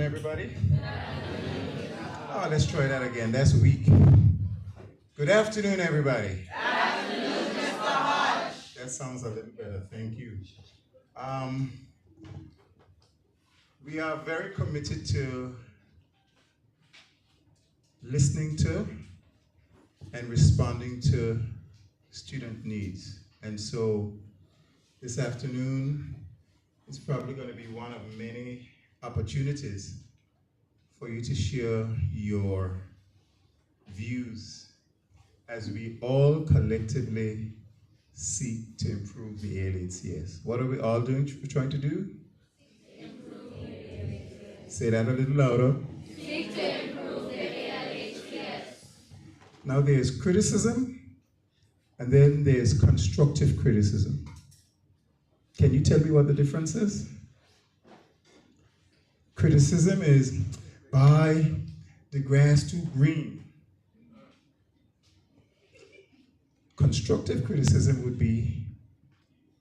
everybody. Oh, let's try that again. That's weak. Good afternoon, everybody. Good afternoon, Mr. Hodge. That sounds a little better. Thank you. We are very committed to listening to and responding to student needs. And so this afternoon is probably going to be one of many opportunities for you to share your views as we all collectively seek to improve the ALHCS. What are we all doing, trying to do? Improve the ALHCS. Say that a little louder. Seek to improve the ALHCS. Now there's criticism, and then there's constructive criticism. Can you tell me what the difference is? Criticism is, buy the grass too green. Constructive criticism would be,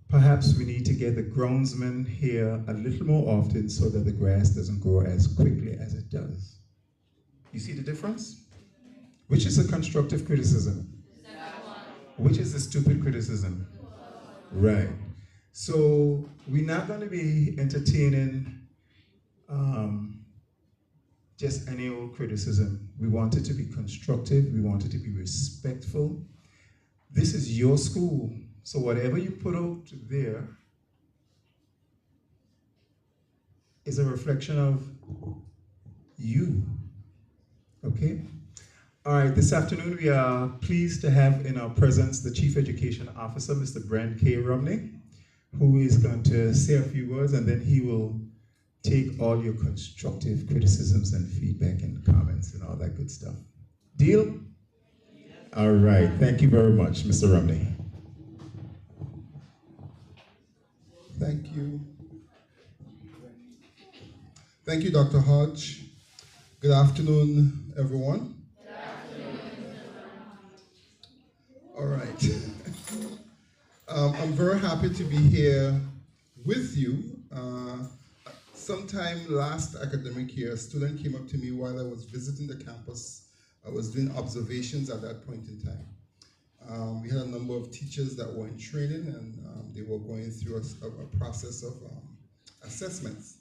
perhaps we need to get the groundsman here a little more often so that the grass doesn't grow as quickly as it does. You see the difference? Which is a constructive criticism? Which is a stupid criticism? Right. So we're not going to be entertaining just any old criticism. We want it to be constructive. We want it to be respectful. This is your school, so whatever you put out there is a reflection of you, okay? All right, this afternoon we are pleased to have in our presence the Chief Education Officer, Mr. Brent K. Romney, who is going to say a few words, and then he will take all your constructive criticisms and feedback and comments and all that good stuff. Deal? All right, thank you very much, Mr. Romney. Thank you. Thank you, Dr. Hodge. Good afternoon, everyone. Good afternoon. All right. I'm very happy to be here with you. Sometime last academic year, a student came up to me while I was visiting the campus. I was doing observations at that point in time. We had a number of teachers that were in training, and they were going through a process of assessments.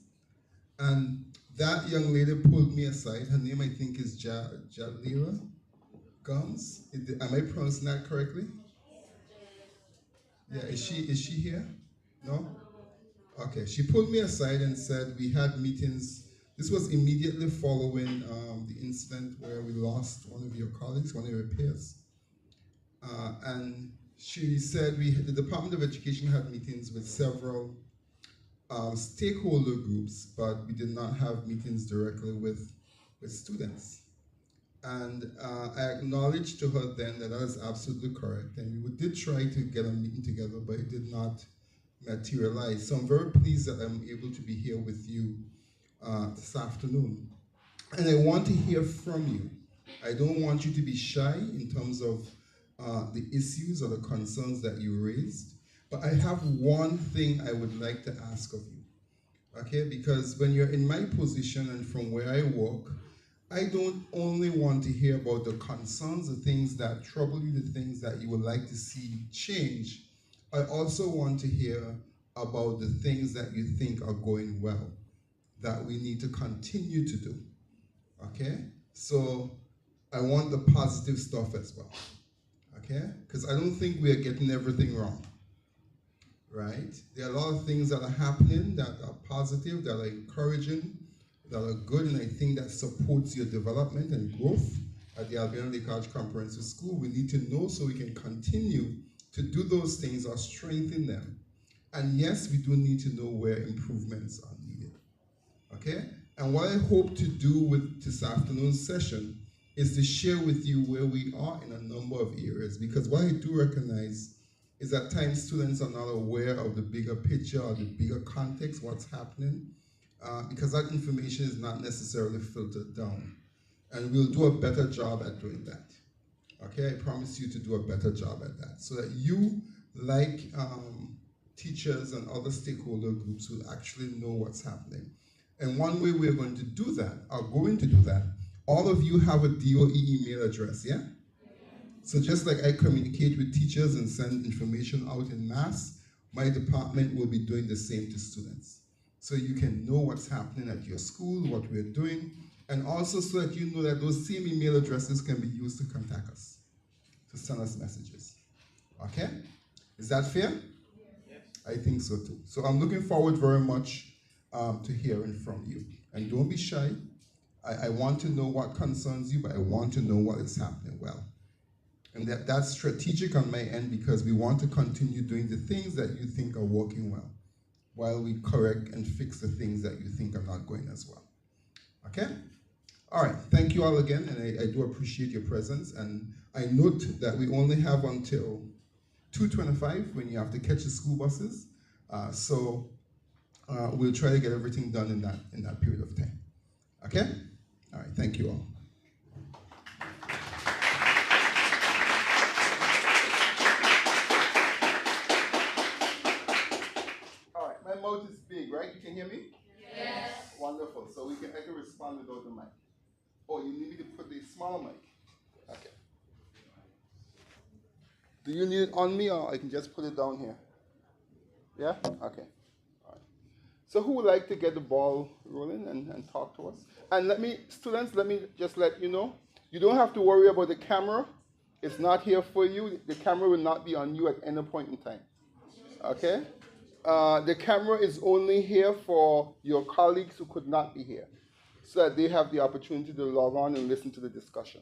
And that young lady pulled me aside. Her name, I think, is Jalila Gums. Am I pronouncing that correctly? Yeah, is she here? No? Okay, she pulled me aside and said we had meetings. This was immediately following the incident where we lost one of your colleagues, one of your peers. And she said the Department of Education had meetings with several stakeholder groups, but we did not have meetings directly with students. And I acknowledged to her then that is absolutely correct. And we did try to get a meeting together, but it did not materialize. So I'm very pleased that I'm able to be here with you this afternoon. And I want to hear from you. I don't want you to be shy in terms of the issues or the concerns that you raised, but I have one thing I would like to ask of you, okay? Because when you're in my position and from where I work, I don't only want to hear about the concerns, the things that trouble you, the things that you would like to see change. I also want to hear about the things that you think are going well, that we need to continue to do, okay? So I want the positive stuff as well, okay? Because I don't think we are getting everything wrong, right? There are a lot of things that are happening that are positive, that are encouraging, that are good, and I think that supports your development and growth at the Albion Lake Arch Comprehensive School. We need to know so we can continue to do those things or strengthen them. And yes, we do need to know where improvements are needed, okay? And what I hope to do with this afternoon's session is to share with you where we are in a number of areas, because what I do recognize is that times students are not aware of the bigger picture or the bigger context, what's happening, because that information is not necessarily filtered down. And we'll do a better job at doing that. Okay, I promise you to do a better job at that, so that you, like teachers and other stakeholder groups, will actually know what's happening. And one way we're going to do that, all of you have a DOE email address, yeah? So just like I communicate with teachers and send information out in mass, my department will be doing the same to students. So you can know what's happening at your school, what we're doing, and also so that you know that those same email addresses can be used to contact us, to send us messages. Okay? Is that fair? Yes. I think so too. So I'm looking forward very much to hearing from you. And don't be shy. I want to know what concerns you, but I want to know what is happening well. And that's strategic on my end because we want to continue doing the things that you think are working well while we correct and fix the things that you think are not going as well. Okay? All right. Thank you all again, and I do appreciate your presence. And I note that we only have until 2:25 when you have to catch the school buses. So we'll try to get everything done in that period of time. Okay? All right. Thank you all. All right. My mouth is big, right? You can hear me? Yes. Wonderful. So I can respond without the mic. Oh, you need me to put the smaller mic? Okay. Do you need it on me, or I can just put it down here? Yeah? Okay. All right. So who would like to get the ball rolling and talk to us? And students, let me just let you know, you don't have to worry about the camera. It's not here for you. The camera will not be on you at any point in time. Okay? The camera is only here for your colleagues who could not be here, so that they have the opportunity to log on and listen to the discussion.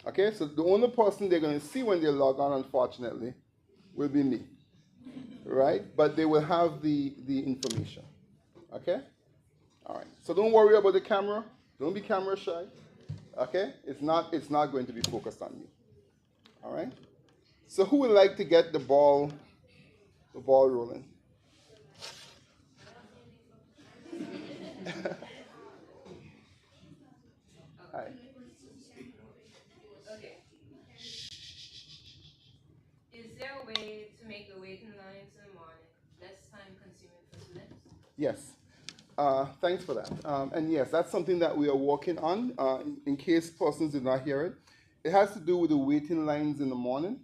Okay, so the only person they're going to see when they log on, unfortunately, will be me, right? But they will have the information. Okay? All right. So don't worry about the camera. Don't be camera shy. Okay? It's not going to be focused on you. All right? So who would like to get the ball rolling? Hi. Okay. Is there a way to make the waiting lines in the morning less time consuming for students? Yes. Thanks for that. And yes, that's something that we are working on. In case persons did not hear it, it has to do with the waiting lines in the morning.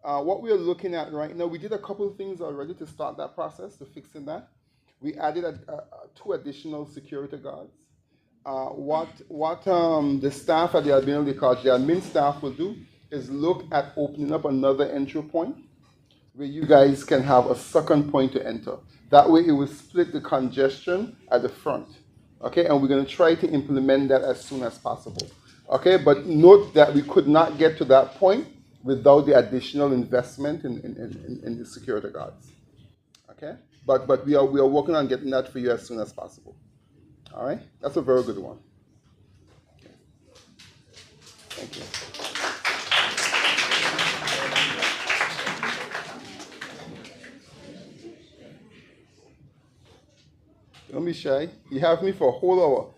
What we are looking at right now, we did a couple of things already to start that process, to fixing that. We added 2 additional security guards. What the staff at the Albino College, the admin staff will do is look at opening up another entry point where you guys can have a second point to enter. That way it will split the congestion at the front. Okay, and we're going to try to implement that as soon as possible. Okay, but note that we could not get to that point without the additional investment in the security guards. Okay, but we are working on getting that for you as soon as possible. All right, that's a very good one. Okay. Thank you. Don't be shy. You have me for a whole hour.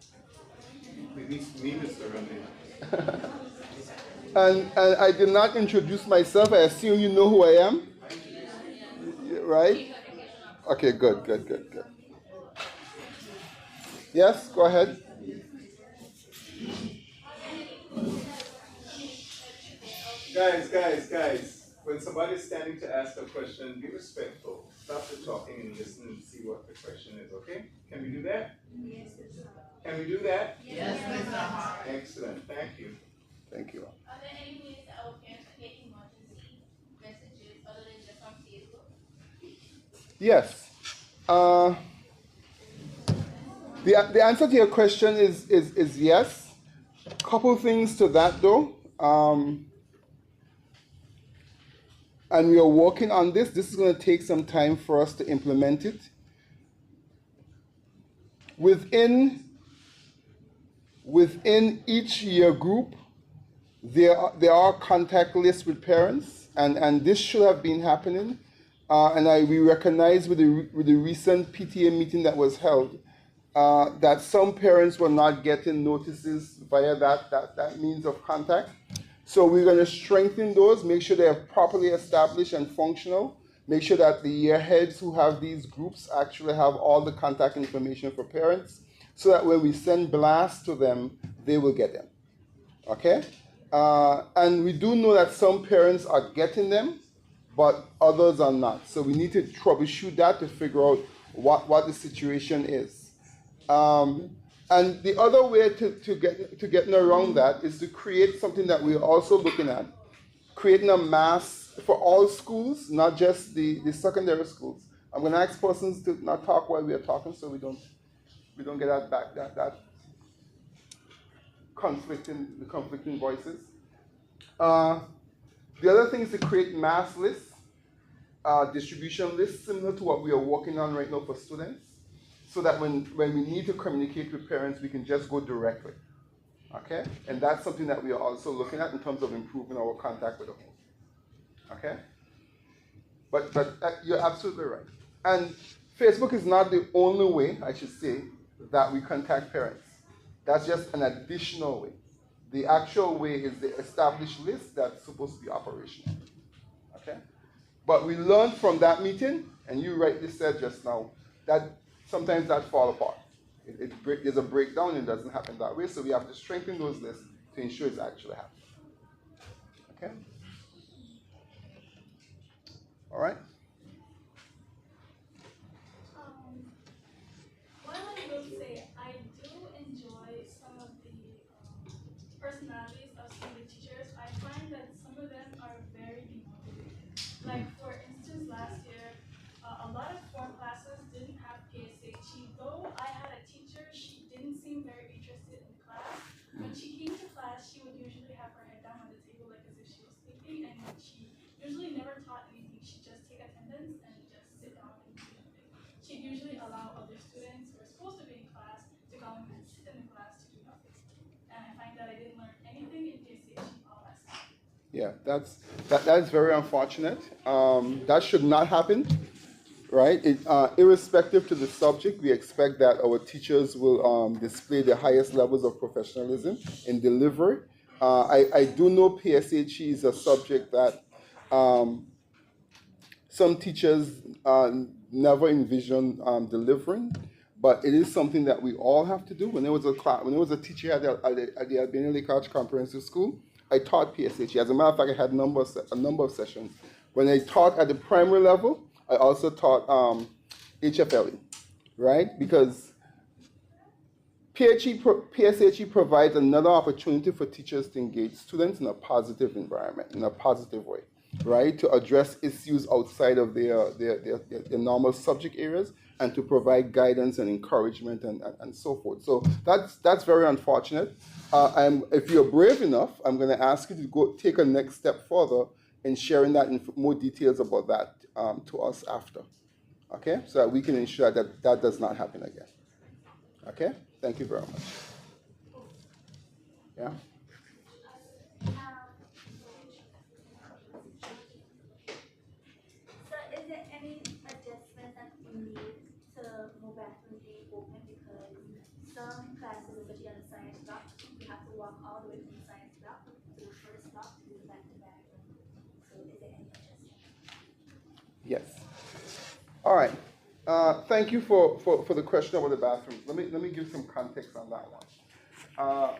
And I did not introduce myself. I assume you know who I am, right? Okay, good. Yes, go ahead. Guys. When somebody's standing to ask a question, be respectful. Stop the talking and listen and see what the question is, okay? Can we do that? Yes, sir. Can we do that? Yes, sir. Excellent. Thank you. Thank you. Are there any ways that our parents are getting emergency messages other than just on Facebook? Yes. The answer to your question is yes. Couple things to that though. And we are working on this. This is going to take some time for us to implement it. Within each year group, there are contact lists with parents, and this should have been happening. We recognize with the recent PTA meeting that was held that some parents were not getting notices via that means of contact. So we're going to strengthen those, make sure they are properly established and functional, make sure that the year heads who have these groups actually have all the contact information for parents. so that when we send blasts to them, they will get them. Okay? And we do know that some parents are getting them, but others are not. So we need to troubleshoot that to figure out what the situation is. And the other way to getting around that is to create something that we're also looking at, creating a mass for all schools, not just the secondary schools. I'm going to ask persons to not talk while we are talking, so we don't get that conflicting voices. The other thing is to create mass lists, distribution lists, similar to what we are working on right now for students, so that when we need to communicate with parents, we can just go directly. Okay? And that's something that we are also looking at in terms of improving our contact with the home. Okay? But you're absolutely right. And Facebook is not the only way, I should say, that we contact parents. That's just an additional way. The actual way is the established list that's supposed to be operational. Okay? But we learned from that meeting, and you rightly said just now, that sometimes that fall apart. There's a breakdown, and it doesn't happen that way, so we have to strengthen those lists to ensure it's actually happening. Okay? All right? While I will say I do enjoy some of the personalities of some of the teachers, I find that some of them are very demotivated. Like, for instance, last year, a lot of form classes didn't have PSHE. Though I had a teacher, she didn't seem very interested in class. When she came to class, she would usually have her head down on the table like as if she was sleeping, and she usually never taught anything. She'd just take attendance and just sit down and do nothing. She'd usually allow other students who are supposed to be in class to come and sit in the class to do nothing. And I find that I didn't learn anything in PSHE all last year. Yeah, that is very unfortunate. That should not happen, right? Irrespective to the subject, we expect that our teachers will display the highest levels of professionalism in delivery. I do know PSHE is a subject that some teachers never envision delivering, but it is something that we all have to do. When there was a teacher at the Albania Lake Arch Comprehensive School, I taught PSHE. As a matter of fact, I had a number of sessions. When I taught at the primary level, I also taught HFLE, right? Because PSHE provides another opportunity for teachers to engage students in a positive environment, in a positive way, right? To address issues outside of their normal subject areas and to provide guidance and encouragement and so forth. So that's very unfortunate. If you're brave enough, I'm going to ask you to go take a next step further in sharing that in more details about that to us after, okay? So that we can ensure that that does not happen again, okay? Thank you very much. Yeah? So is there any adjustment that we need to move back from being open, because some classes, especially on the science block, you have to walk all the way from the science block to the first block to do the back-to-back. So is there any adjustment? Yes. All right. Thank you for the question about the bathrooms. Let me give some context on that one.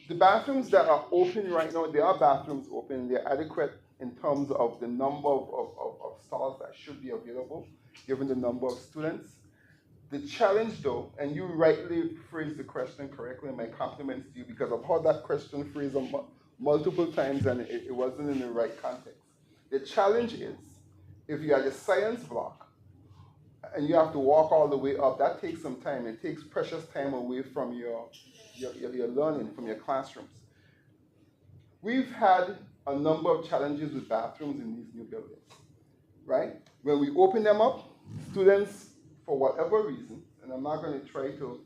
The bathrooms that are open right now, there are bathrooms open. They're adequate in terms of the number of stalls that should be available, given the number of students. The challenge, though, and you rightly phrased the question correctly, and my compliments to you, because I've heard that question phrased multiple times and it wasn't in the right context. The challenge is, if you are the science block, and you have to walk all the way up, that takes some time. It takes precious time away from your learning, from your classrooms. We've had a number of challenges with bathrooms in these new buildings, right? When we open them up, students, for whatever reason, and I'm not going to try to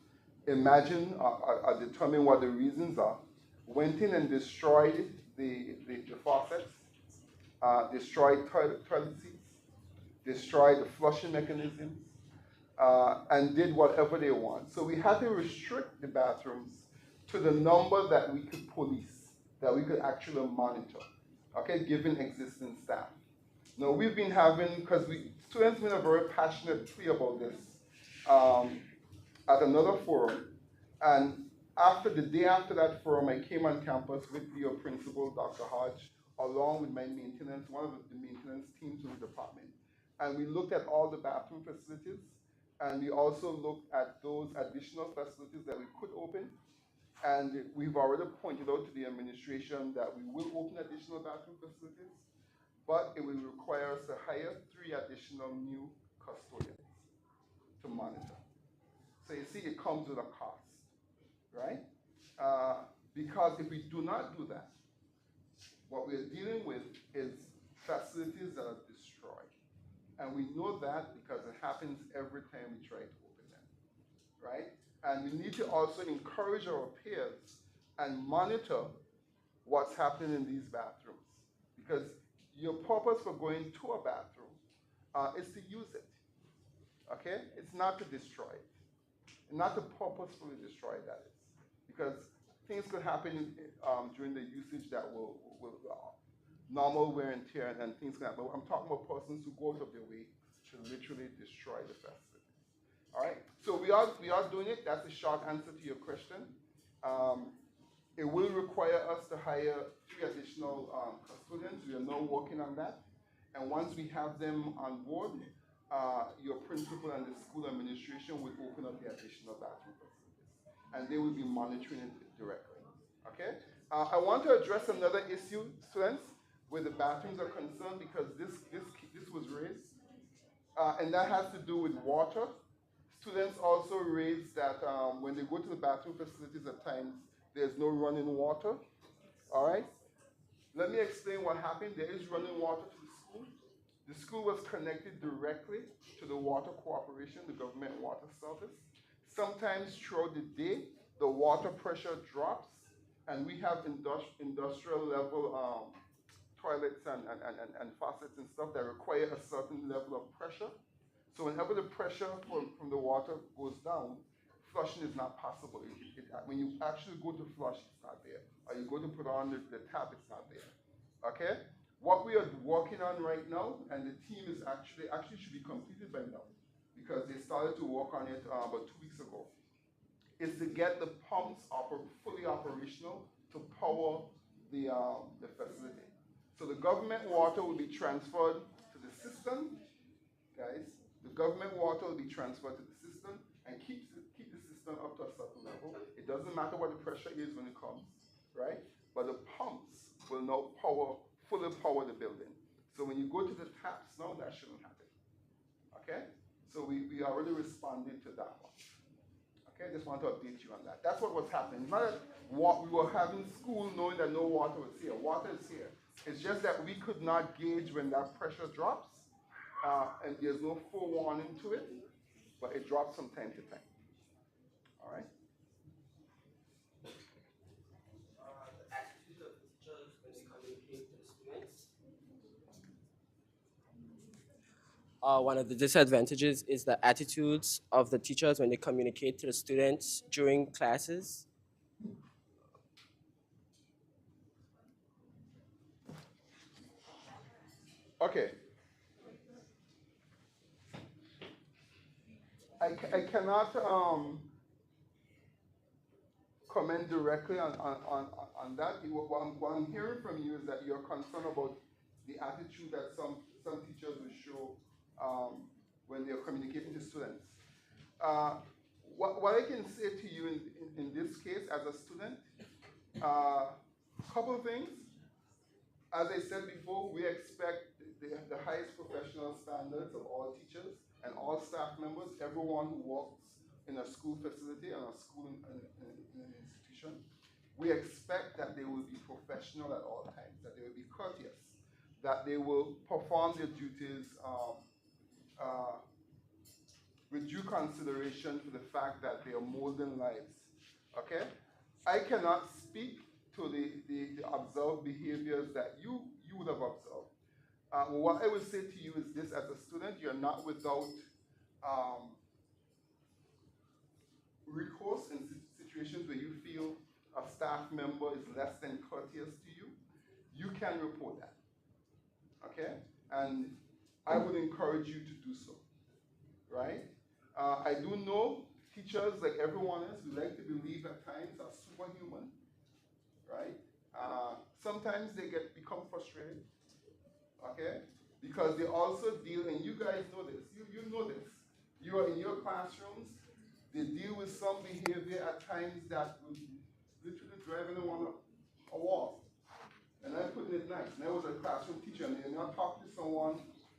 imagine or determine what the reasons are, went in and destroyed the faucets, destroyed toilet seats, destroyed the flushing mechanisms, and did whatever they want. So we had to restrict the bathrooms to the number that we could police, that we could actually monitor, okay, given existing staff. Now we've been having, because students have been very passionate about this, at another forum, And after the day after that forum, I came on campus with your principal, Dr. Hodge, along with my maintenance, one of the maintenance teams in the department. And we looked at all the bathroom facilities, and we also looked at those additional facilities that we could open. And we've already pointed out to the administration that we will open additional bathroom facilities, but it will require us to hire 3 additional new custodians to monitor. So you see, it comes with a cost, right? Because if we do not do that, what we're dealing with is facilities that are destroyed. And we know that because it happens every time we try to open them, right? And we need to also encourage our peers and monitor what's happening in these bathrooms. Because your purpose for going to a bathroom is to use it, okay? It's not to destroy it. Not to purposefully destroy that is. Because things could happen during the usage that will normal wear and tear and things can happen. I'm talking about persons who go out of their way to literally destroy the facility. All right, so we are doing it. That's a short answer to your question. It will require us to hire 3 additional custodians. We are now working on that. And once we have them on board, your principal and the school administration will open up the additional bathroom facilities. And they will be monitoring it directly. Okay? I want to address another issue, students, where the bathrooms are concerned, because this was raised. And that has to do with water. Students also raised that when they go to the bathroom facilities at times, there's no running water. All right? Let me explain what happened. There is running water to the school. The school was connected directly to the water corporation, the government water service. Sometimes throughout the day, the water pressure drops, and we have industrial level toilets and faucets and stuff that require a certain level of pressure. So whenever the pressure from the water goes down, flushing is not possible. When you actually go to flush, it's not there. Or you go to put on the tap, it's not there. Okay? What we are working on right now, and the team is actually should be completed by now, because they started to work on it about 2 weeks ago, is to get the pumps fully operational to power the facility. So the government water will be transferred to the system, guys. The government water will be transferred to the system and keep the system up to a certain level. It doesn't matter what the pressure is when it comes, right? But the pumps will now fully power the building. So when you go to the taps now, that shouldn't happen. Okay? So we already responded to that one. Okay, I just want to update you on that. That's what was happening. It's not that we were having school knowing that no water was here. Water is here. It's just that we could not gauge when that pressure drops, and there's no forewarning to it, but it drops from time to time. All right? The attitude of the teachers when they communicate to the students. One of the disadvantages is the attitudes of the teachers when they communicate to the students during classes. Okay. I cannot comment directly on that. What I'm hearing from you is that you're concerned about the attitude that some teachers will show when they're communicating to students. What I can say to you in this case as a student, couple of things. As I said before, we expect the highest professional standards of all teachers and all staff members, everyone who works in a school facility and a school in an institution. We expect that they will be professional at all times, that they will be courteous, that they will perform their duties with due consideration for the fact that they are molding lives. Okay? I cannot speak to the observed behaviors that you would have observed. What I would say to you is this: as a student, you're not without recourse in situations where you feel a staff member is less than courteous to you. You can report that. Okay? And I would encourage you to do so. Right? I do know teachers, like everyone else, we like to believe at times are superhuman, right? Sometimes they become frustrated, okay? Because they also deal, and you guys know this, you know this. You are in your classrooms, they deal with some behavior at times that would literally drive anyone up a wall. And I'm putting it nice. And I was a classroom teacher, and you're not talking to someone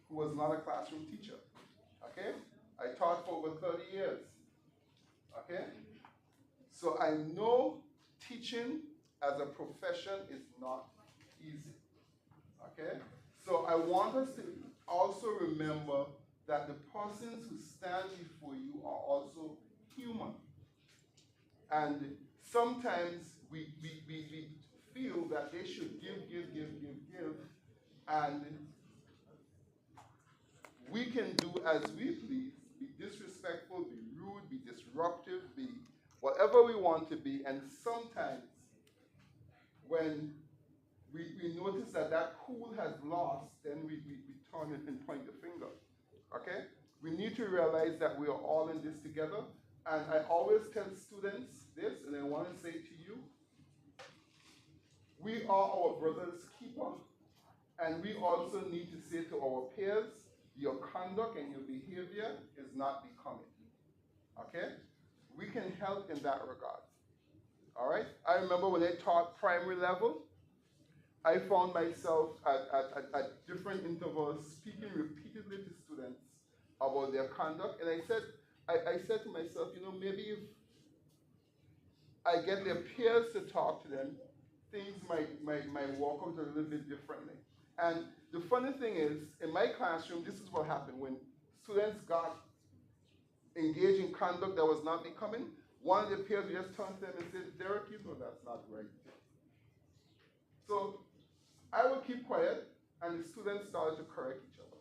who was not a classroom teacher. Okay? I taught for over 30 years. Okay? So I know teaching as a profession is not easy. Okay? So I want us to also remember that the persons who stand before you are also human. And sometimes we feel that they should give, and we can do as we please, be disrespectful, be rude, be disruptive, be whatever we want to be, and sometimes when we notice that that cool has lost, then we turn and point the finger, okay? We need to realize that we are all in this together, and I always tell students this, and I want to say to you, we are our brother's keeper, and we also need to say to our peers, your conduct and your behavior is not becoming. Okay? We can help in that regard. All right? I remember when I taught primary level, I found myself at different intervals speaking repeatedly to students about their conduct, and I said to myself, you know, maybe if I get their peers to talk to them, things might work out a little bit differently. And the funny thing is, in my classroom, this is what happened. When students got engaged in conduct that was not becoming, one of the peers would just turn to them and say, Derek, you know that's not right. So I would keep quiet, and the students started to correct each other.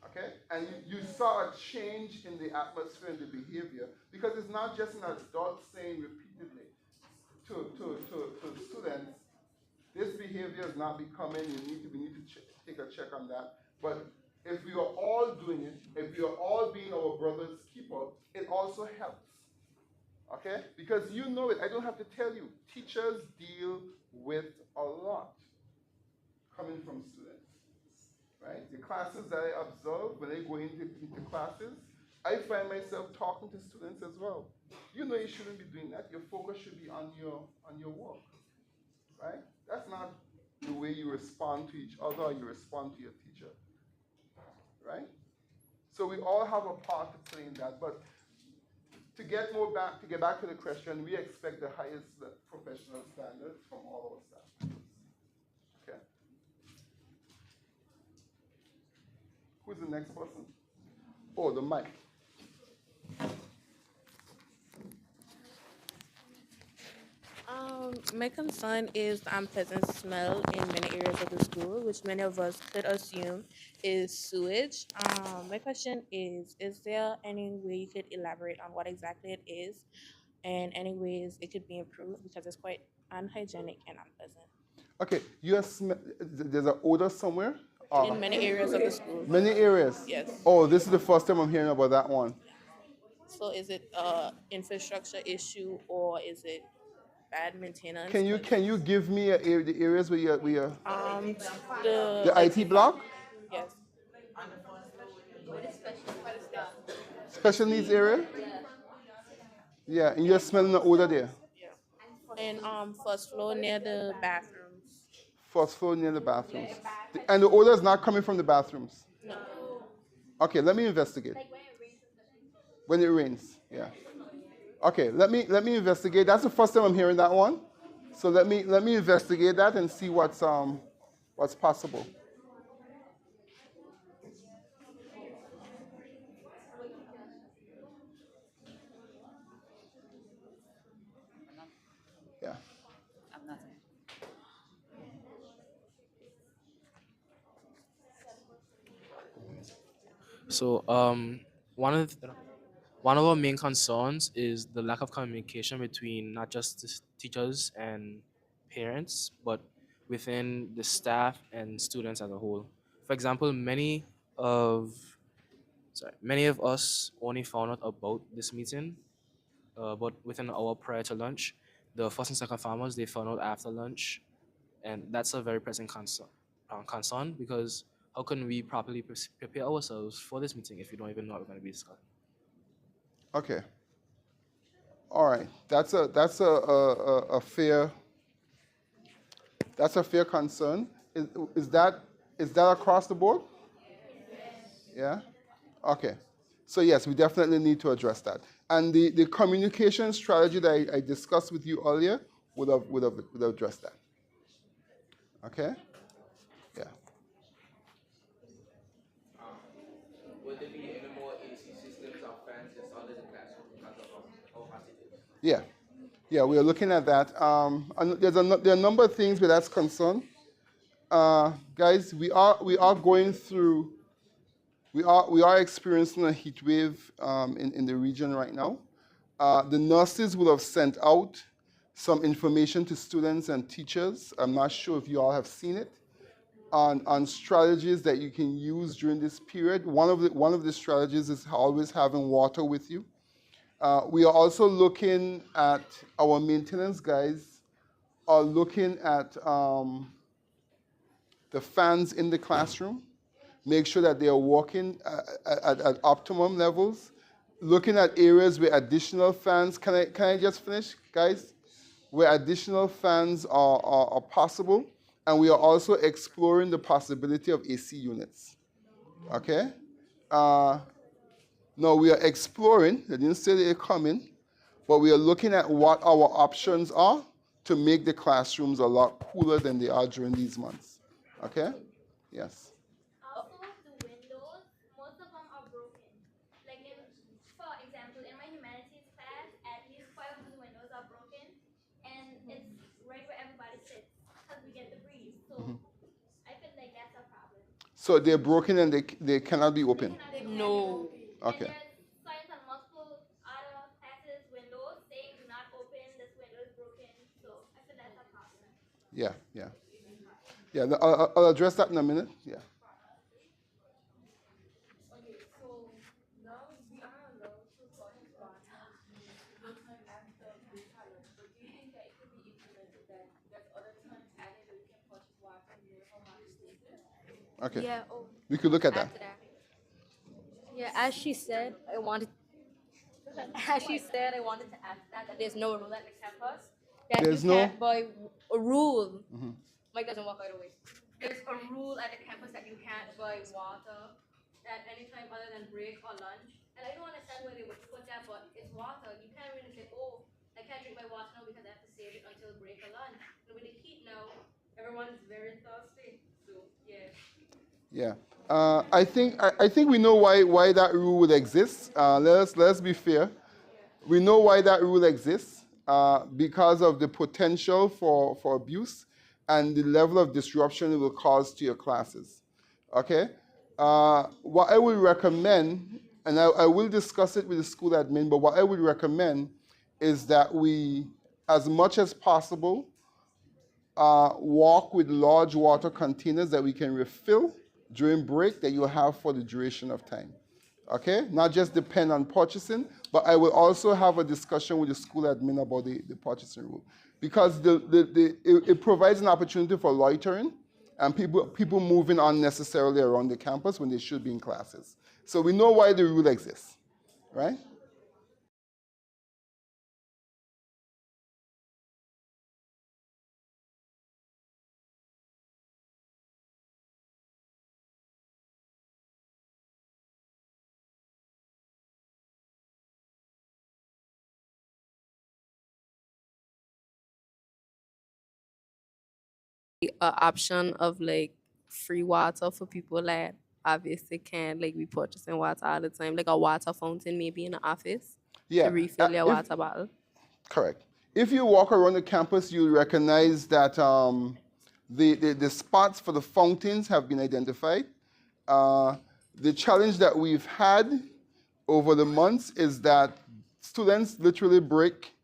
Okay? And you saw a change in the atmosphere and the behavior, because it's not just an adult saying repeatedly to students, this behavior is not becoming, we need to take a check on that. But if we are all doing it, if we are all being our brother's keeper, it also helps. Okay? Because you know it, I don't have to tell you. Teachers deal with a lot coming from students. Right? The classes that I observe, when I go into classes, I find myself talking to students as well. You know you shouldn't be doing that. Your focus should be on your work. Right? That's not the way you respond to each other or you respond to your teacher. Right? So we all have a part to play in that. But to get back to the question, we expect the highest professional standards from all our staff. Okay. Who's the next person? Oh, the mic. My concern is the unpleasant smell in many areas of the school, which many of us could assume is sewage. My question is there any way you could elaborate on what exactly it is and any ways it could be improved because it's quite unhygienic and unpleasant? Okay, there's an odor somewhere? In many areas of the school. Many areas? Yes. Oh, this is the first time I'm hearing about that one. So is it a infrastructure issue or is it bad maintenance? Can you give me the areas where you're The IT block? Yes. Special needs area? Yeah, and you're smelling the odor there. Yeah. And first floor near the bathrooms. First floor near the bathrooms. And the odor is not coming from the bathrooms? No. Okay, let me investigate. When it rains, yeah. Okay, let me investigate. That's the first time I'm hearing that one. So let me investigate that and see what's possible. Yeah. So one of our main concerns is the lack of communication between not just the teachers and parents, but within the staff and students as a whole. For example, many of sorry, many of us only found out about this meeting, but within an hour prior to lunch. The first and second farmers, they found out after lunch, and that's a very pressing concern because how can we properly prepare ourselves for this meeting if we don't even know what we're going to be discussing? Okay. All right. That's a fair concern. Is that across the board? Yeah? Okay. So yes, we definitely need to address that. And the communication strategy that I discussed with you earlier would have addressed that. Okay? Yeah. Would there be any more AC systems or fans installed in the classroom because of how hot it is? Yeah. Yeah, we are looking at that. And there are a number of things where that's concerned. Guys, we are going through. We are experiencing a heat wave in the region right now. The nurses will have sent out some information to students and teachers. I'm not sure if you all have seen it on strategies that you can use during this period. One of the strategies is always having water with you. We are also looking at our maintenance guys are looking at the fans in the classroom. Make sure that they are working at optimum levels. Looking at areas where additional fans, can I just finish, guys? Where additional fans are possible. And we are also exploring the possibility of AC units. Okay? No, we are exploring. I didn't say they're coming, but we are looking at what our options are to make the classrooms a lot cooler than they are during these months. Okay? Yes. Also, the windows, most of them are broken. Like for example, in my humanities class, at least 5 of the windows are broken, and it's right where everybody sits because we get the breeze. So I feel like that's a problem. So they're broken and they cannot be opened. No. Okay. And there's signs on multiple other classes' windows saying do not open, this window is broken. So I feel that's a problem. Yeah, yeah. Yeah, I'll address that in a minute. Yeah. Okay, so now we are allowed to purchase water no time after break hours. But do you think that it could be implemented that there's other times added that we can purchase water near how hot the place is? Okay. Yeah. We could look at that. After that. Yeah, as she said, I wanted. As she said, I wanted to add that there's no rule at the campus that There's you no- can't buy a rule. Mike doesn't walk right away. There's a rule at the campus that you can't buy water at any time other than break or lunch. And I don't understand why they would put that, but it's water. You can't really say, oh, I can't drink my water now because I have to save it until break or lunch. And with the heat now, everyone's very thirsty. So yeah. Yeah. I think we know why that rule would exist. Let's be fair. We know why that rule exists because of the potential for abuse and the level of disruption it will cause to your classes. Okay? What I would recommend, and I will discuss it with the school admin, but what I would recommend is that we, as much as possible, walk with large water containers that we can refill during break that you'll have for the duration of time. Okay? Not just depend on purchasing, but I will also have a discussion with the school admin about the purchasing rule. Because it provides an opportunity for loitering and people moving unnecessarily around the campus when they should be in classes. So we know why the rule exists, right? Option of like free water for people that obviously can't like be purchasing water all the time, like a water fountain maybe in the office Yeah. to refill your water bottle. Correct. If you walk around the campus, you'll recognize that the spots for the fountains have been identified. The challenge that we've had over the months is that students literally break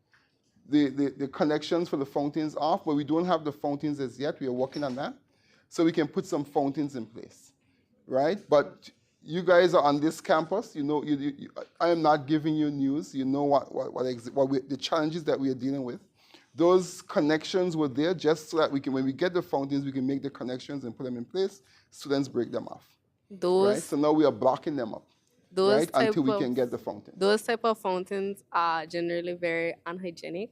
the connections for the fountains off, but we don't have the fountains as yet. We are working on that. So we can put some fountains in place, right? But you guys are on this campus. You know, I am not giving you news. You know the challenges that we are dealing with. Those connections were there just so that we can, when we get the fountains, we can make the connections and put them in place. Students break them off, right? Those So now we are blocking them up, those right, until type we of can get the fountain. those type of fountains are generally very unhygienic.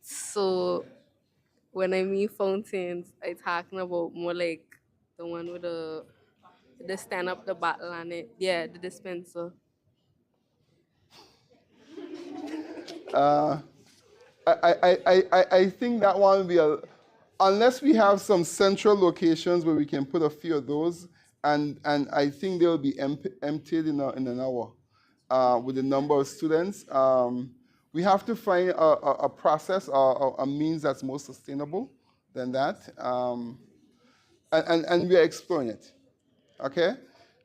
So when I mean fountains, I'm talking about more like the one with the stand up the bottle on it. Yeah, the dispenser. Uh, I think that one will be unless we have some central locations where we can put a few of those, and I think they'll be emptied in an hour with the number of students. We have to find a process or a means that's more sustainable than that, and we are exploring it. Okay,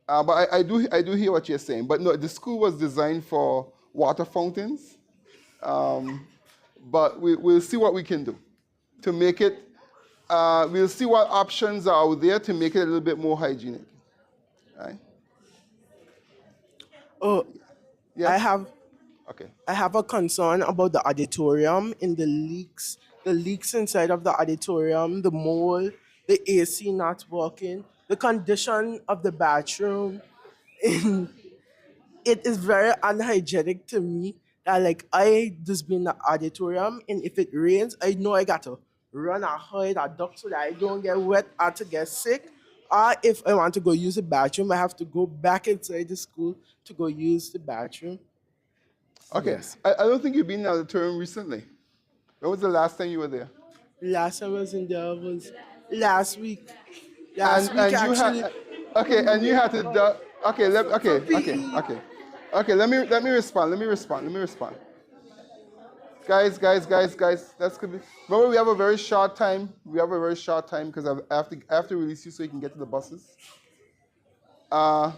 but I do hear what you're saying. But no, the school was designed for water fountains. But we'll see what we can do to make it. We'll see what options are out there to make it a little bit more hygienic. Right? Oh, Yes? I have Okay. I have a concern about the auditorium in the leaks inside of the auditorium, the mold, the AC not working, the condition of the bathroom. It is very unhygienic to me that like I just be in the auditorium and if it rains, I know I got to run and hide a duck so that I don't get wet or to get sick. Or if I want to go use the bathroom, I have to go back inside the school to go use the bathroom. Okay. Yes. I don't think you've been in the auditorium recently. When was the last time you were there? Last time I was in there was last week. And Last week you actually. had okay, and you had to okay, okay. Let me respond. Let me respond. Guys. That's could be. Remember, we have a very short time. We have a very short time because I have to release you so you can get to the buses. Uh,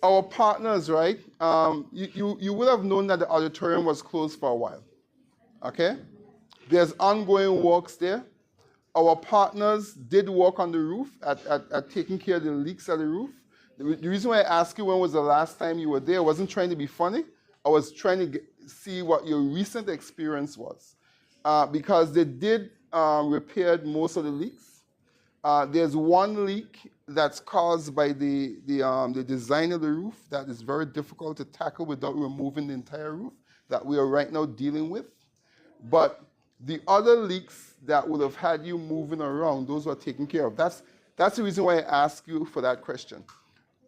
our partners, right? You would have known that the auditorium was closed for a while. Okay? There's ongoing works there. Our partners did work on the roof at taking care of the leaks at the roof. The reason why I asked you when was the last time you were there, I wasn't trying to be funny. I was trying to see what your recent experience was. Because they did repair most of the leaks. There's one leak that's caused by the design of the roof that is very difficult to tackle without removing the entire roof that we are right now dealing with. But the other leaks that would have had you moving around, those were taken care of. That's the reason why I asked you for that question.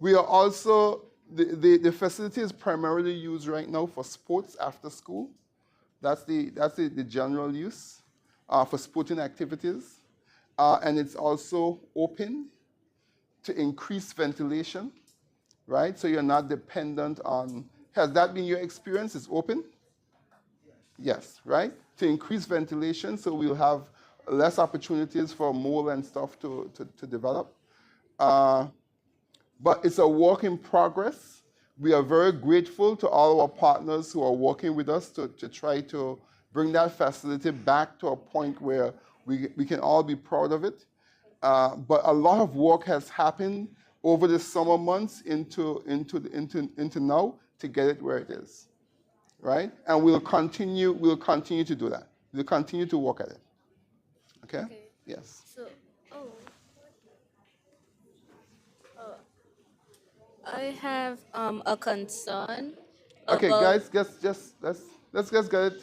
We are also, the facility is primarily used right now for sports after school. That's the general use for sporting activities. And it's also open to increase ventilation, right? So you're not dependent on, has that been your experience? It's open? Yes, right? To increase ventilation so we'll have less opportunities for mold and stuff to develop. But it's a work in progress. We are very grateful to all our partners who are working with us to try to bring that facility back to a point where we can all be proud of it. But a lot of work has happened over the summer months into now to get it where it is, right? And we'll continue to do that. We'll continue to work at it. Okay? Yes. So, I have a concern Okay, about. guys, let's just get it.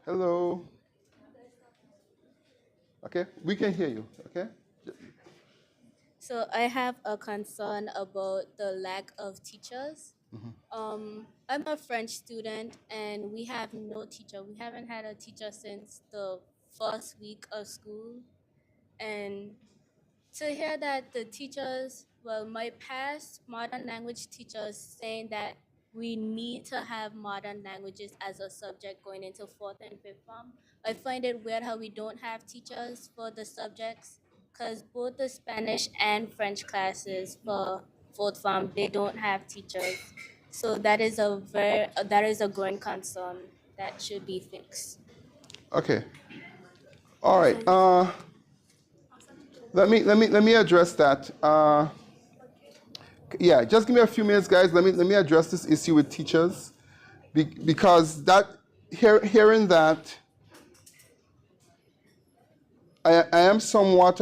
Hello. Okay, we can hear you. Okay. So I have a concern about the lack of teachers. I'm a French student, and we have no teacher. We haven't had a teacher since the first week of school, and to hear that the teachers, well, my past modern language teachers saying that we need to have modern languages as a subject going into fourth and fifth form. I find it weird how we don't have teachers for the subjects because both the Spanish and French classes for fourth form, they don't have teachers. So that is a growing concern. that should be fixed. Okay. All right. Let me address that. Yeah, just give me a few minutes, guys. Let me address this issue with teachers, because hearing that, I am somewhat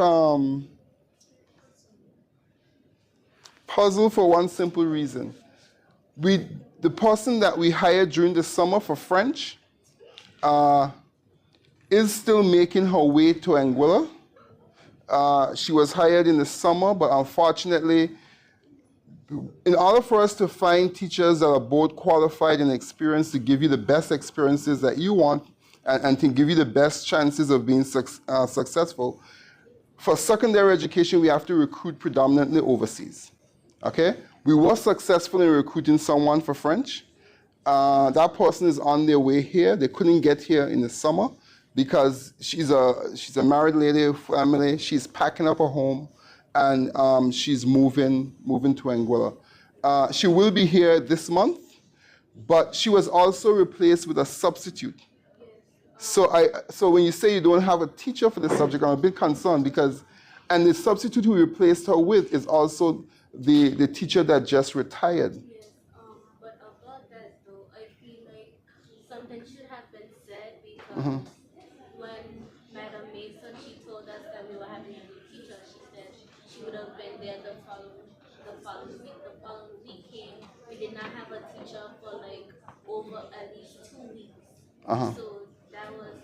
puzzled for one simple reason. The person that we hired during the summer for French is still making her way to Anguilla. She was hired in the summer, but unfortunately, in order for us to find teachers that are both qualified and experienced to give you the best experiences that you want and to give you the best chances of being successful, for secondary education, we have to recruit predominantly overseas. Okay? We were successful in recruiting someone for French. That person is on their way here. They couldn't get here in the summer because she's a married lady, family. She's packing up her home, and she's moving to Anguilla. She will be here this month, but she was also replaced with a substitute. So when you say you don't have a teacher for the subject, I'm a bit concerned because, and the substitute who replaced her with is also the teacher that just retired. Yes, but about that though, I feel like something should have been said because when Madam Mason, she told us that we were having a new teacher, she said she would have been there the following week. The following week came, we did not have a teacher for like over at least 2 weeks. So that was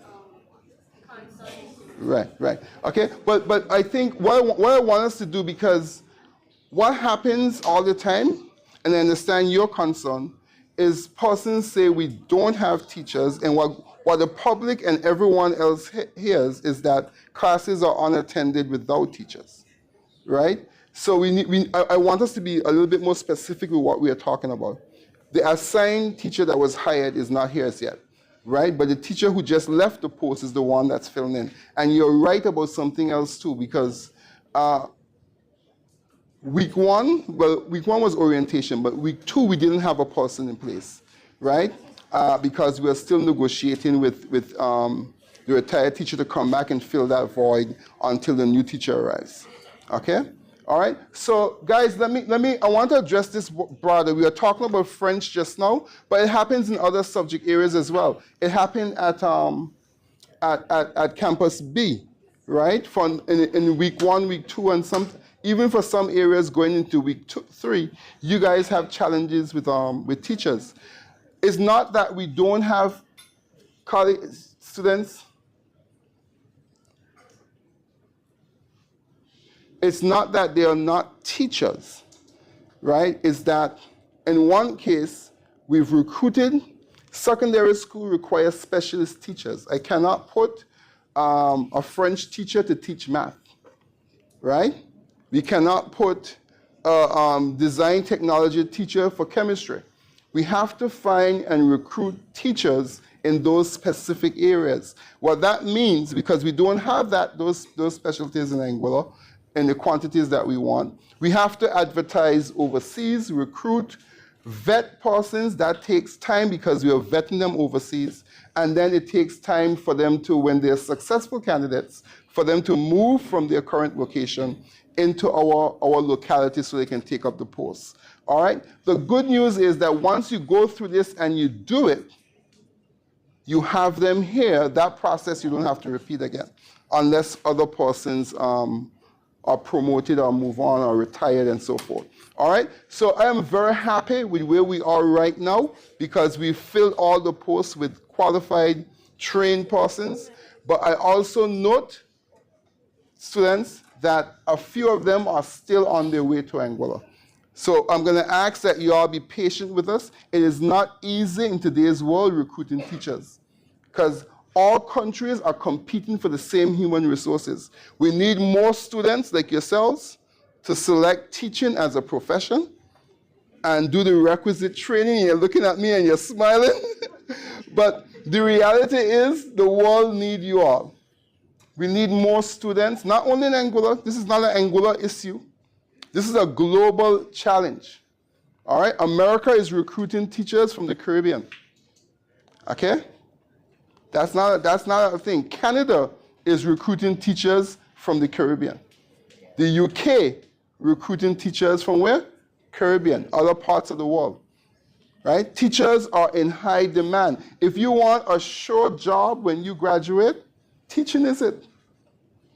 concerning to me. Right. Okay, but I think what I want us to do, because what happens all the time, and I understand your concern, is persons say we don't have teachers, and what the public and everyone else hears is that classes are unattended without teachers, right? So I want us to be a little bit more specific with what we are talking about. The assigned teacher that was hired is not here as yet, right? But the teacher who just left the post is the one that's filling in. And you're right about something else too, because week one was orientation, but week 2 we didn't have a person in place, right? Because we are still negotiating with the retired teacher to come back and fill that void until the new teacher arrives. Okay? All right. So guys, I want to address this broader. We are talking about French just now, but it happens in other subject areas as well. It happened at Campus B, right? In week 1, week 2, and even for some areas going into week 3, you guys have challenges with teachers. It's not that we don't have college students. It's not that they are not teachers, right? It's that in one case, we've recruited. Secondary school requires specialist teachers. I cannot put a French teacher to teach math, right? We cannot put a design technology teacher for chemistry. We have to find and recruit teachers in those specific areas. What that means, because we don't have those specialties in Anguilla in the quantities that we want, we have to advertise overseas, recruit, vet persons. That takes time because we are vetting them overseas. And then it takes time for them to, when they're successful candidates, for them to move from their current location into our locality so they can take up the posts. All right? The good news is that once you go through this and you do it, you have them here. That process you don't have to repeat again, unless other persons are promoted or move on or retired and so forth. All right? So I am very happy with where we are right now because we filled all the posts with qualified, trained persons. But I also note, students, that a few of them are still on their way to Anguilla. So I'm going to ask that you all be patient with us. It is not easy in today's world recruiting teachers because all countries are competing for the same human resources. We need more students like yourselves to select teaching as a profession and do the requisite training. You're looking at me and you're smiling. But the reality is the world needs you all. We need more students, not only in Anguilla. This is not an Anguilla issue. This is a global challenge. All right? America is recruiting teachers from the Caribbean. Okay? That's not a thing. Canada is recruiting teachers from the Caribbean. The UK recruiting teachers from where? Caribbean, other parts of the world. Right? Teachers are in high demand. If you want a sure job when you graduate, teaching is it.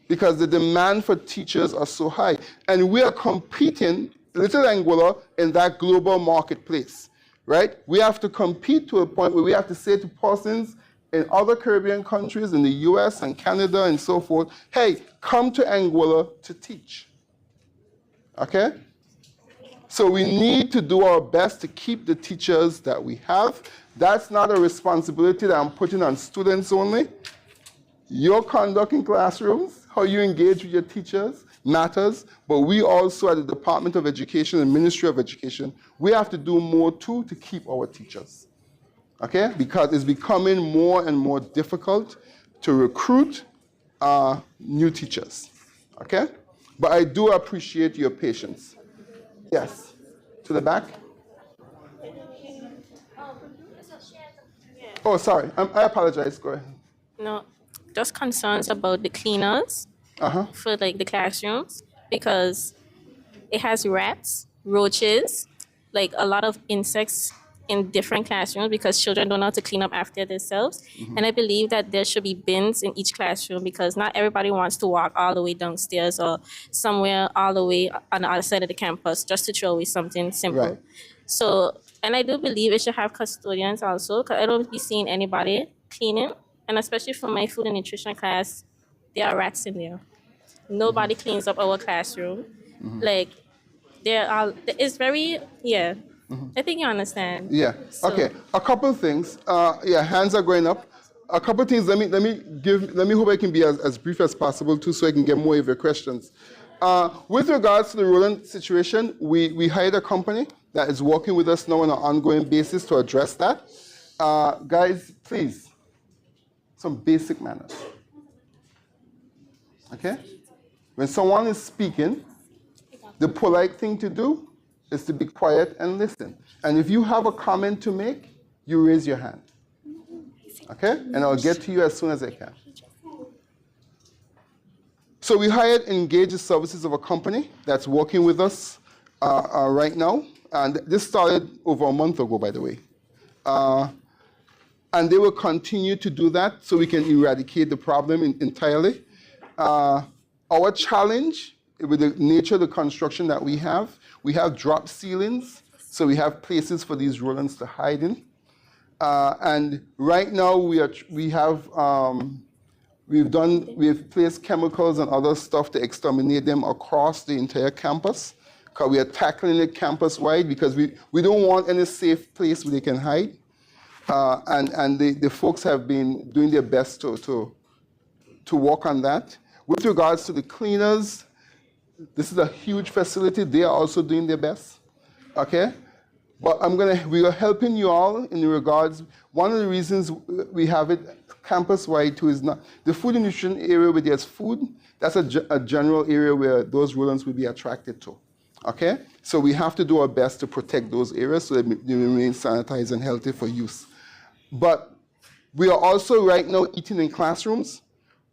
Because the demand for teachers are so high. And we are competing, Little Anguilla, in that global marketplace. Right? We have to compete to a point where we have to say to persons in other Caribbean countries, in the US and Canada and so forth, hey, come to Anguilla to teach. Okay? So we need to do our best to keep the teachers that we have. That's not a responsibility that I'm putting on students only. Your conduct in classrooms, how you engage with your teachers matters, but we also at the Department of Education and Ministry of Education, we have to do more too to keep our teachers. Okay? Because it's becoming more and more difficult to recruit new teachers. Okay? But I do appreciate your patience. Yes. To the back. Oh, sorry. I apologize. Go ahead. No, just concerns about the cleaners for like the classrooms, because it has rats, roaches, like a lot of insects in different classrooms because children don't know how to clean up after themselves. And I believe that there should be bins in each classroom because not everybody wants to walk all the way downstairs or somewhere all the way on the other side of the campus just to throw away something simple. Right. So, and I do believe it should have custodians also, because I don't be seeing anybody cleaning. And especially for my food and nutrition class, there are rats in there. Nobody cleans up our classroom. Like, it's very, I think you understand. Yeah. So, Okay. A couple of things. Hands are going up. A couple of things. Let me hope I can be as brief as possible too, so I can get more of your questions. With regards to the Roland situation, we hired a company that is working with us now on an ongoing basis to address that. Guys, please, some basic manners. Okay? When someone is speaking, the polite thing to do is to be quiet and listen. And if you have a comment to make, you raise your hand. Okay? And I'll get to you as soon as I can. So we hired Engage the services of a company that's working with us right now. And this started over a month ago, by the way. And they will continue to do that so we can eradicate the problem entirely. Our challenge with the nature of the construction that we have drop ceilings, so we have places for these rodents to hide in. And right now we've placed chemicals and other stuff to exterminate them across the entire campus, because we are tackling it campus-wide because we don't want any safe place where they can hide. And the folks have been doing their best to work on that. With regards to the cleaners, this is a huge facility. They are also doing their best. Okay? But we are helping you all in regards. One of the reasons we have it campus-wide too is not the food and nutrition area where there's food. That's a general area where those rodents will be attracted to. Okay? So we have to do our best to protect those areas so that they remain sanitized and healthy for use. But we are also right now eating in classrooms,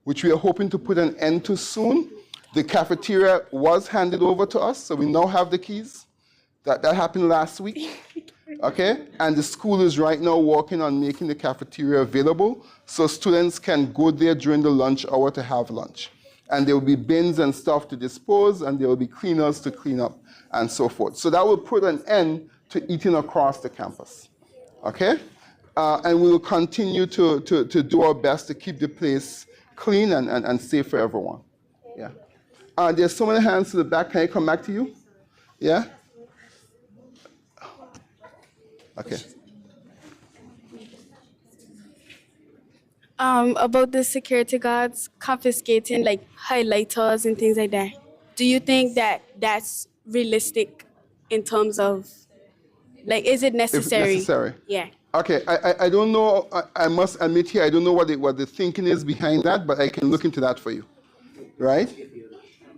which we are hoping to put an end to soon. The cafeteria was handed over to us, so we now have the keys. That happened last week, okay? And the school is right now working on making the cafeteria available so students can go there during the lunch hour to have lunch. And there will be bins and stuff to dispose, and there will be cleaners to clean up, and so forth. So that will put an end to eating across the campus, okay? And we will continue to do our best to keep the place clean and safe for everyone. Yeah. There's so many hands to the back. Can I come back to you? Yeah? Okay. About the security guards confiscating like highlighters and things like that. Do you think that that's realistic in terms of, like, is it necessary? If necessary. Yeah. Okay, I don't know, I must admit here, I don't know what the thinking is behind that, but I can look into that for you, right?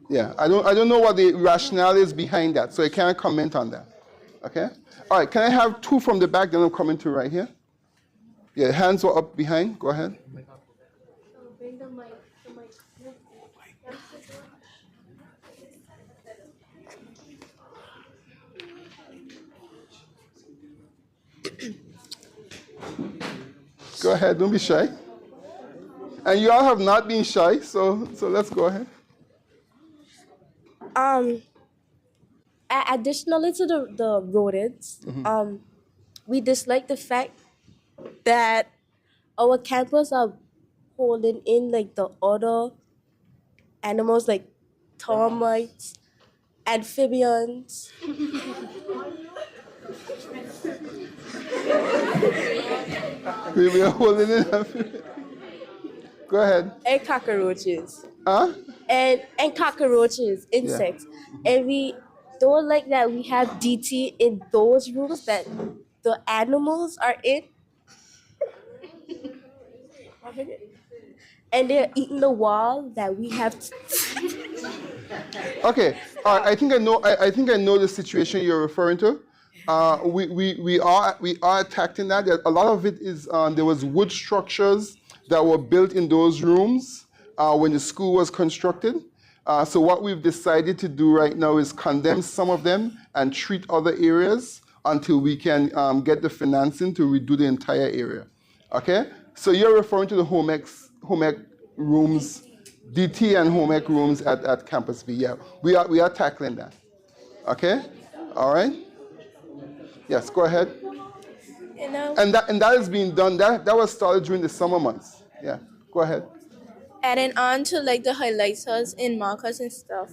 Yeah, I don't know what the rationale is behind that, so I can't comment on that, okay? All right, can I have two from the back, then I'm coming to right here? Yeah, hands were up behind. Go ahead. Bring the mic. The mic. Go ahead. Don't be shy. And you all have not been shy, so let's go ahead. Additionally to the rodents, we dislike the fact that our campus are holding in like the other animals like termites, amphibians. We are holding it. Go ahead. And cockroaches. Huh? And cockroaches, insects. Yeah. And we don't like that we have DT in those rooms that the animals are in. And they're eating the wall that we have. Okay. I think I know. I think I know the situation you're referring to. We are attacking that. A lot of it is there was wood structures that were built in those rooms when the school was constructed. So what we've decided to do right now is condemn some of them and treat other areas until we can get the financing to redo the entire area. Okay? So you're referring to the home ec rooms, DT and home ec rooms at Campus B. Yeah, we are tackling that. Okay? All right? Yes, go ahead. And that is being done. That was started during the summer months. Yeah, go ahead. Adding on to like the highlighters and markers and stuff.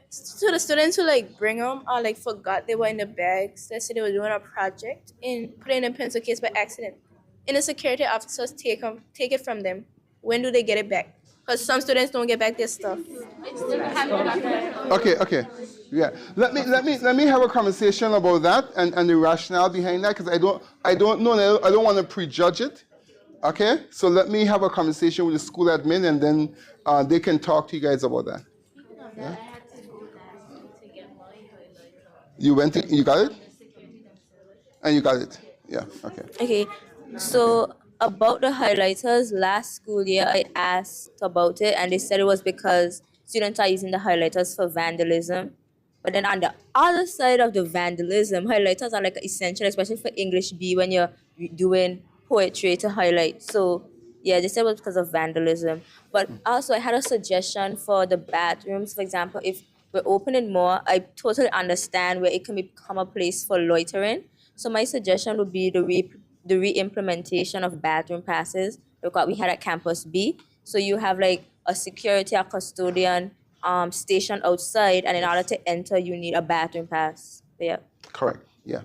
So the students who like bring them or like forgot they were in the bags. Let's say they were doing a project and put it in a pencil case by accident. And the security officers take it from them. When do they get it back? Because some students don't get back their stuff. Okay. Yeah. Let me have a conversation about that and the rationale behind that, because I don't know. I don't want to prejudge it. Okay. So let me have a conversation with the school admin, and then they can talk to you guys about that. Yeah? You got it? And you got it. Yeah. Okay. Okay. So about the highlighters, last school year I asked about it and they said it was because students are using the highlighters for vandalism. But then on the other side of the vandalism, highlighters are like essential, especially for English B when you're doing poetry to highlight. So yeah, they said it was because of vandalism. But also I had a suggestion for the bathrooms. For example, if we're opening more, I totally understand where it can become a place for loitering. So my suggestion would be the re-implementation of bathroom passes, like what we had at Campus B. So you have like a security, a custodian stationed outside, and in order to enter, you need a bathroom pass. Yeah. Correct. Yeah.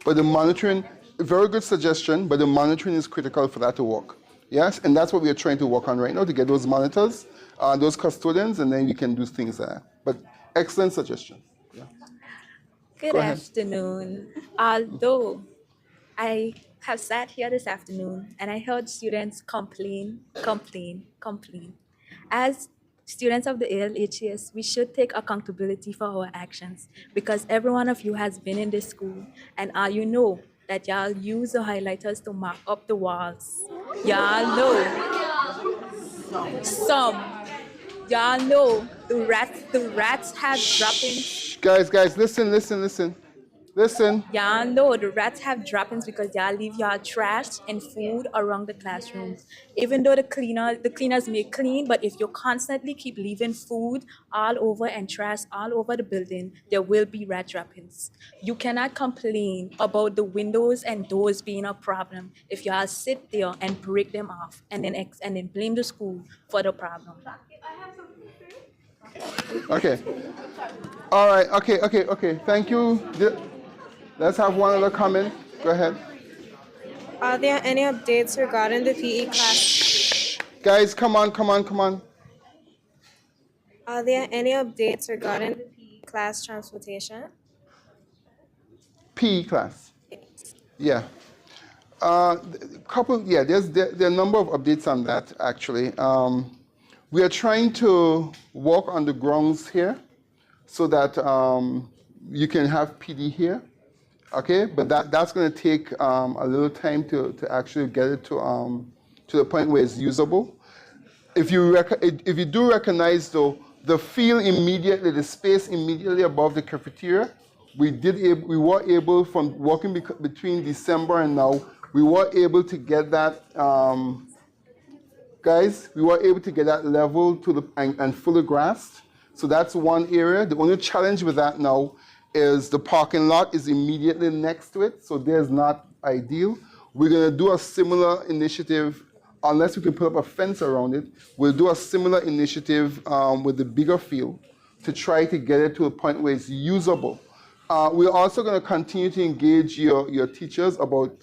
But the monitoring, very good suggestion, but the monitoring is critical for that to work. Yes, and that's what we are trying to work on right now, to get those monitors, those custodians, and then we can do things there. But excellent suggestion. Yeah. Good afternoon. Although I have sat here this afternoon and I heard students complain. As students of the ALHS, we should take accountability for our actions, because every one of you has been in this school and you know that y'all use the highlighters to mark up the walls. Y'all know. Y'all know the rats have droppings. Guys, listen. Y'all know the rats have droppings because y'all leave y'all trash and food around the classrooms. Even though the cleaners may clean, but if you constantly keep leaving food all over and trash all over the building, there will be rat droppings. You cannot complain about the windows and doors being a problem if y'all sit there and break them off and then blame the school for the problem. Okay. All right. Okay. Thank you. Let's have one other comment. Go ahead. Are there any updates regarding the PE class? Shh. Guys, come on. Are there any updates regarding the PE class transportation? PE class. Yeah. There are a number of updates on that, actually. We are trying to walk on the grounds here so that you can have PD here. Okay, but that's going to take a little time to actually get it to the point where it's usable. If you do recognize though, the field immediately, the space immediately above the cafeteria, we were able from working between December and now, we were able to get that, guys, we were able to get that level to and fully grassed. So that's one area. The only challenge with that now is the parking lot is immediately next to it, so there's not ideal. We're going to do a similar initiative, unless we can put up a fence around it. We'll do a similar initiative with the bigger field to try to get it to a point where it's usable. We're also going to continue to engage your teachers about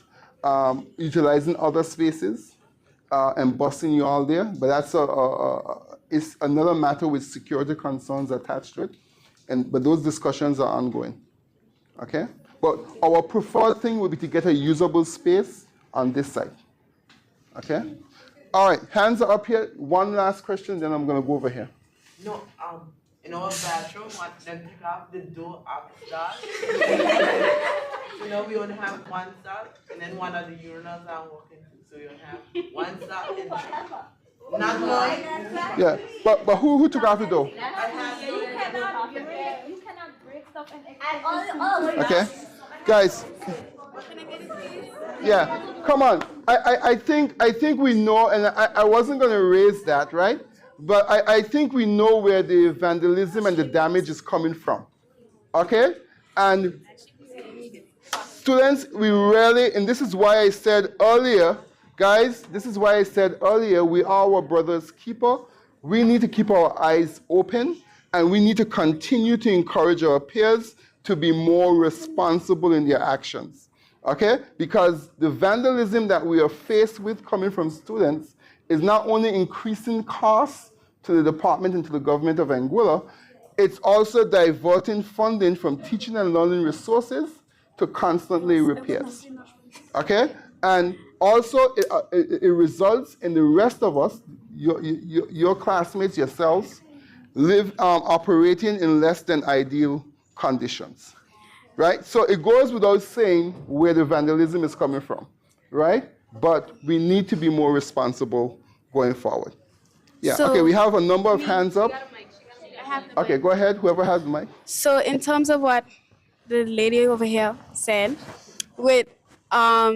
utilizing other spaces and busing you all there, but that's it's another matter with security concerns attached to it. But those discussions are ongoing, okay? But our preferred thing would be to get a usable space on this side, okay? All right, hands are up here. One last question, then I'm gonna go over here. No, in our bathroom, then take off the door upstairs. So we only have one stall, and then one of the urinals are walking through. So you have one stall in not one. Yeah, but who took off the door? You cannot break stuff and Okay, guys. Yeah, come on. I think we know, and I wasn't going to raise that, right? But I think we know where the vandalism and the damage is coming from. Okay? And students, we really, and this is why I said earlier, guys, this is why I said earlier, we are our brother's keeper. We need to keep our eyes open, and we need to continue to encourage our peers to be more responsible in their actions. Okay? Because the vandalism that we are faced with coming from students is not only increasing costs to the department and to the government of Anguilla, it's also diverting funding from teaching and learning resources to constantly repairs. Okay? And also, it results in the rest of us, your classmates, yourselves, operating in less than ideal conditions. Right? So it goes without saying where the vandalism is coming from, right? But we need to be more responsible going forward. Yeah, So, okay, we have a number of hands up. Okay, go ahead, whoever has the mic. So in terms of what the lady over here said, with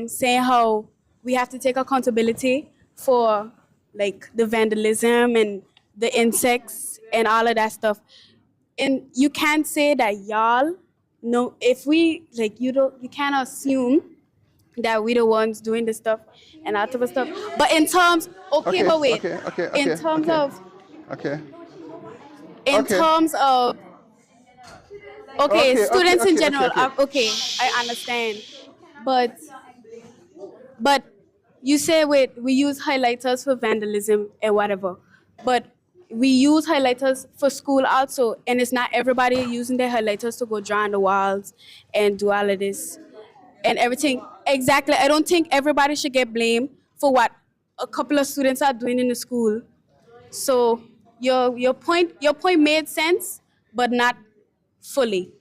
saying how we have to take accountability for like the vandalism and the insects and all of that stuff. And you can't say that y'all know, if we like you can't assume that we the ones doing the stuff and that type of stuff. But in terms, Okay, but wait. okay, in terms okay. of Okay. in terms of students in general, okay. I understand, but you say we use highlighters for vandalism and whatever, but we use highlighters for school also, and it's not everybody using their highlighters to go draw on the walls and do all of this and everything. Exactly, I don't think everybody should get blamed for what a couple of students are doing in the school. So your point made sense, but not fully.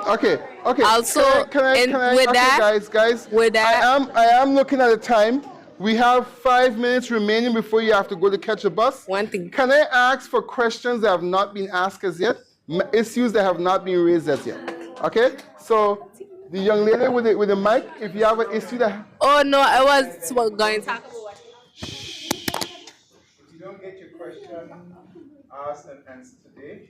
Okay. Also, can I, with okay, that, guys, with that, I am looking at the time. We have 5 minutes remaining before you have to go to catch a bus. One thing. Can I ask for questions that have not been asked as yet? Issues that have not been raised as yet? Okay? So, the young lady with the mic, if you have an issue that... Oh, no, I was going to talk about what? If you don't get your question asked and answered today,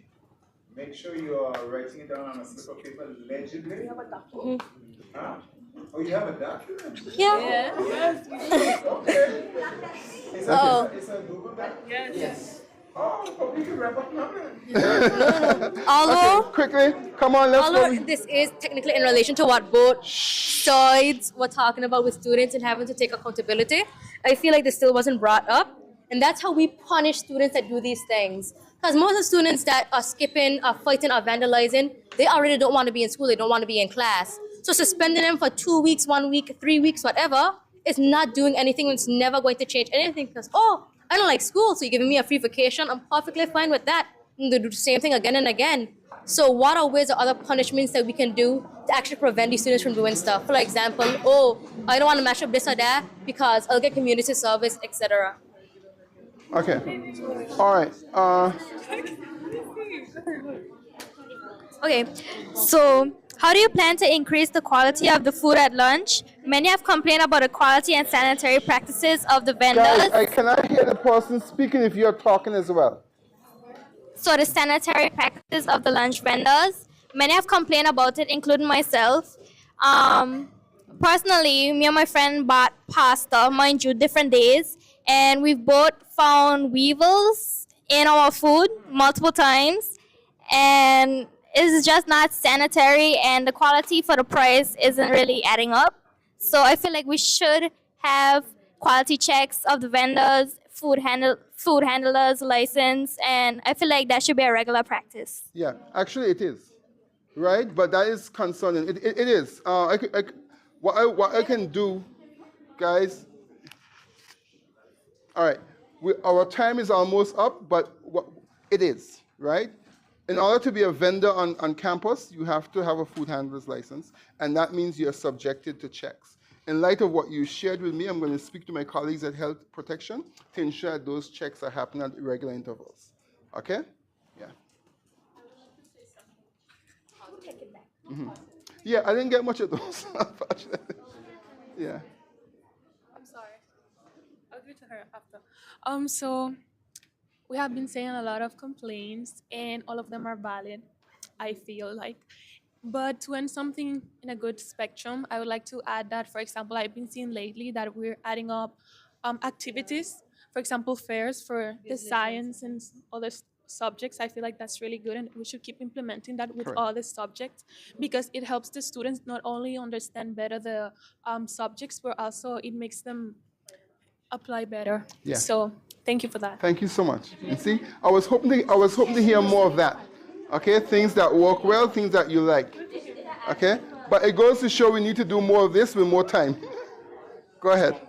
make sure you are writing it down on a slip of paper legibly. We have a document. Huh? Oh, you have a document? Yeah. Yes. Okay. It's a Google Doc? Yes. Oh, we can wrap up numbers. Although, okay, quickly, come on, let's go. although this is technically in relation to what both sides were talking about with students and having to take accountability, I feel like this still wasn't brought up. And that's how we punish students that do these things. Because most of the students that are skipping, are fighting, are vandalizing, they already don't want to be in school, they don't want to be in class. So suspending them for 2 weeks, 1 week, 3 weeks, whatever, is not doing anything. It's never going to change anything because, I don't like school, so you're giving me a free vacation. I'm perfectly fine with that. And they do the same thing again and again. So what are ways or other punishments that we can do to actually prevent these students from doing stuff? For example, oh, I don't want to match up this or that because I'll get community service, etc. Okay. All right. Okay, so how do you plan to increase the quality of the food at lunch? Many have complained about the quality and sanitary practices of the vendors. Guys, I cannot hear the person speaking if you're talking as well. So the sanitary practices of the lunch vendors, many have complained about it, including myself. Personally, me and my friend bought pasta, mind you, different days, and we've both found weevils in our food multiple times, and it's just not sanitary, and the quality for the price isn't really adding up. So I feel like we should have quality checks of the vendors, food handlers license, and I feel like that should be a regular practice. Yeah, actually it is, right? But that is concerning. It is. What I can do, guys. All right, our time is almost up, but it is, right? In order to be a vendor on campus, you have to have a food handler's license, and that means you're subjected to checks. In light of what you shared with me, I'm going to speak to my colleagues at Health Protection to ensure that those checks are happening at irregular intervals. Okay? Yeah. Mm-hmm. Yeah, I didn't get much of those, unfortunately. Yeah. I'm sorry. I'll give it to her after. So we have been saying a lot of complaints, and all of them are valid, I feel like. But when something in a good spectrum, I would like to add that, for example, I've been seeing lately that we're adding up activities, for example, fairs for the science and other subjects. I feel like that's really good, and we should keep implementing that with Correct. all the subjects because it helps the students not only understand better the subjects, but also it makes them apply better. Yeah. So thank you for that. Thank you so much. You see, I was hoping to hear more of that. Okay, things that work well, things that you like. Okay, but it goes to show we need to do more of this with more time. Go ahead.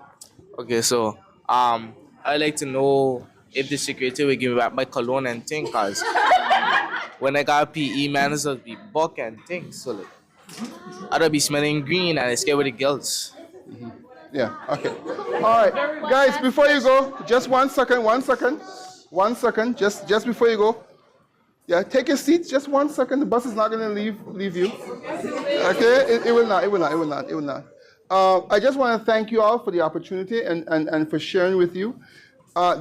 Okay, so I'd like to know if the security will give me back my cologne and thing, cause when I got PE, man, it's just be buck and things. So like, I'd be smelling green and I scared with the girls. Mm-hmm. Yeah. Okay. All right, guys. Before you go, just 1 second. 1 second. 1 second. Just before you go. Yeah, take your seats. Just 1 second. The bus is not going to leave you. Okay? It will not. It will not. It will not. It will not. I just want to thank you all for the opportunity and for sharing with you.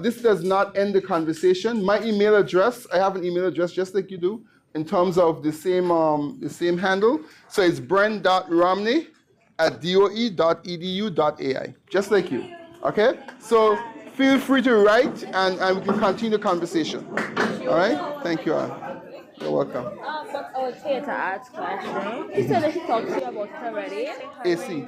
This does not end the conversation. My email address, I have an email address just like you do in terms of the same handle. So it's bren.romney@doe.edu.ai, just like you. Okay? So feel free to write and we can continue the conversation. All right? Thank you all. You're welcome. But our theater arts classroom, he said that he talked to you about it already. AC.